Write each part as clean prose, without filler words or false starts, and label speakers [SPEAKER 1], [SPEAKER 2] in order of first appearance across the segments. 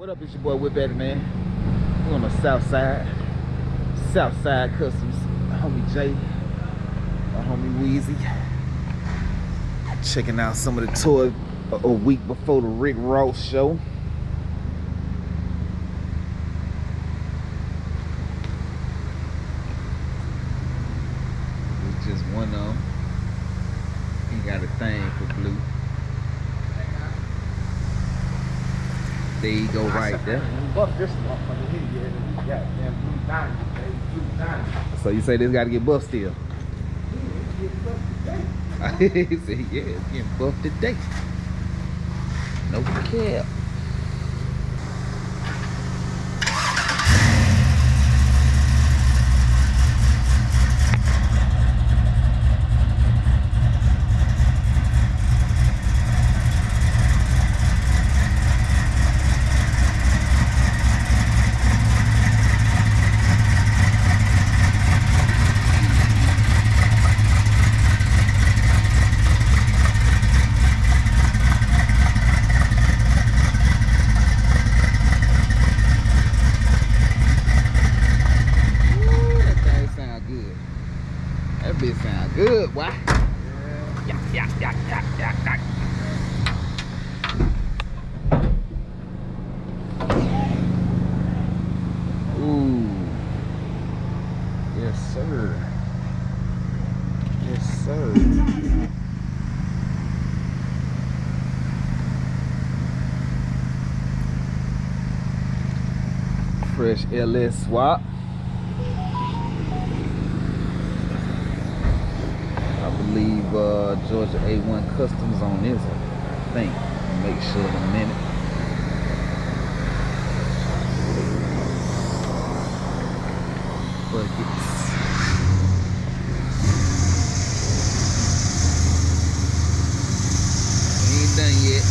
[SPEAKER 1] What up, it's your boy WhipAddict, man. We're on the Southside. Southside Customs. My homie Jay. My homie Weezy. Checking out some of the toys a week before the Rick Ross show. It's just one of them. He got a thing for blue. There you go, right there. So you say this got to get buffed still? He said, yeah, it's getting buffed today. No cap. That bitch sound good, boy. Yeah. Ooh. Yes, sir. Yes, sir. Fresh LS swap. I believe Georgia A1 Customs on this, I think. Make sure in a minute. Buckets. We ain't done yet.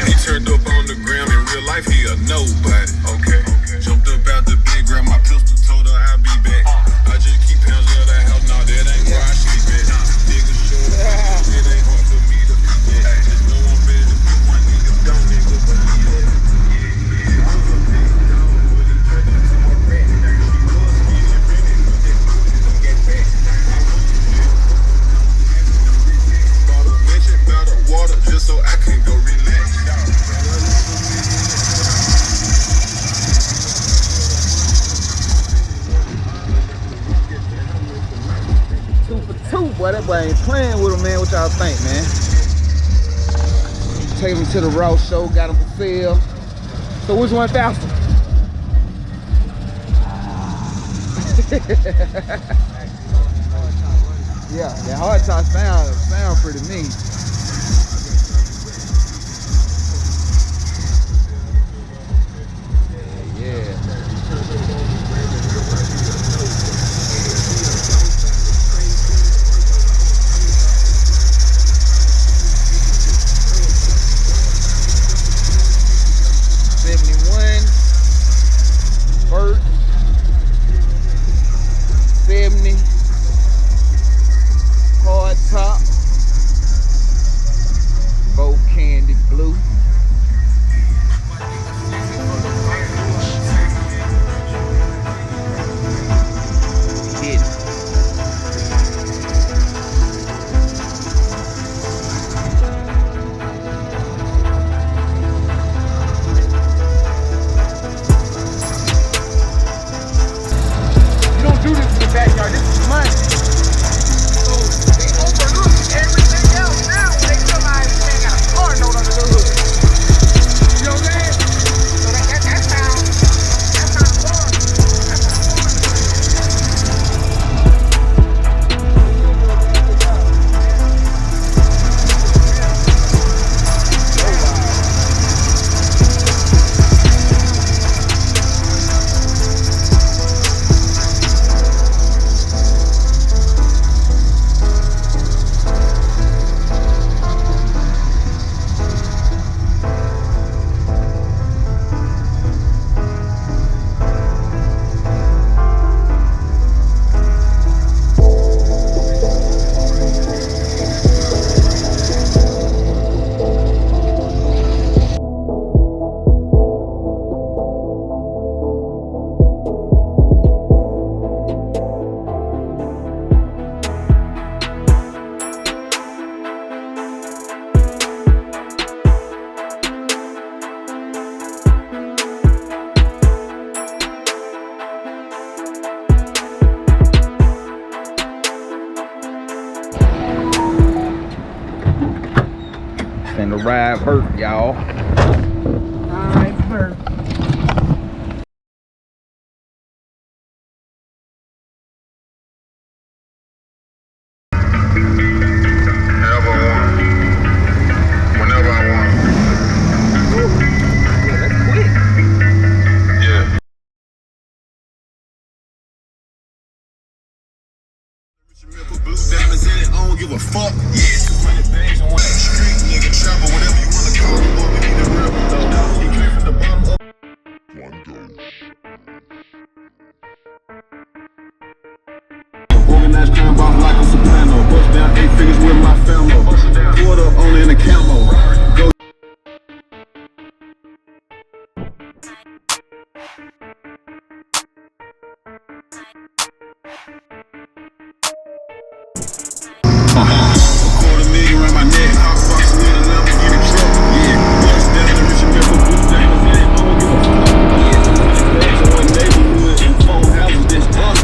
[SPEAKER 2] He turned up on the ground in real life, he a nobody. Okay. Jumped up out the bed, grabbed my pistol, told her I'll be back. I just keep pounds of that house, nah, that ain't where I sleep at. Niggas show up, it ain't hard for me to beat that. Just know I'm ready to beat one nigga, don't nigga believe that. I was a big dog, but he turned into a rat. She was skinny, ready, but that booty don't get back. Bought a winch, bought a water, just so I can go relax.
[SPEAKER 1] Boy, that boy ain't playing with him, man. What y'all think, man? Take him to the Ross show, got him for sale. So which one faster? Yeah, that hard top sound pretty neat. Yeah. Bert, 70, hard top, Finna ride Bert, y'all.
[SPEAKER 3] Alright, Bert.
[SPEAKER 2] However I want. Whenever I want.
[SPEAKER 1] Yeah, that's quick.
[SPEAKER 2] Yeah. Blue diamonds in it, I don't give a fuck. Yeah, 200 bags on that street, nigga, travel, whatever you wanna call it, boy, we need a rebel, though. He came from the bottom up. Organized crime boss like a soprano. Bust down 8 figures with my family. Pulled up only in a camo. Go. $250,000 around my neck. Hot box with a Lamborghini truck. Yeah, bust down the rich and beautiful blue diamonds in it. I don't give a fuck. Yeah, 200 bags in one neighborhood and 4 houses. That's us.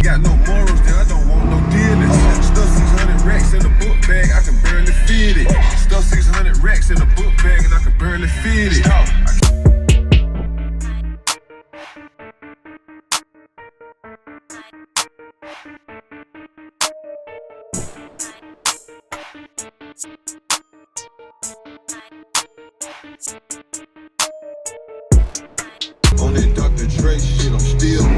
[SPEAKER 2] Got no morals, then I don't want no dealings. Stuff 600 racks in a book bag, I can barely fit it. Stuff 600 racks in a book bag, and I can barely fit it. On that Dr. Dre shit, I'm still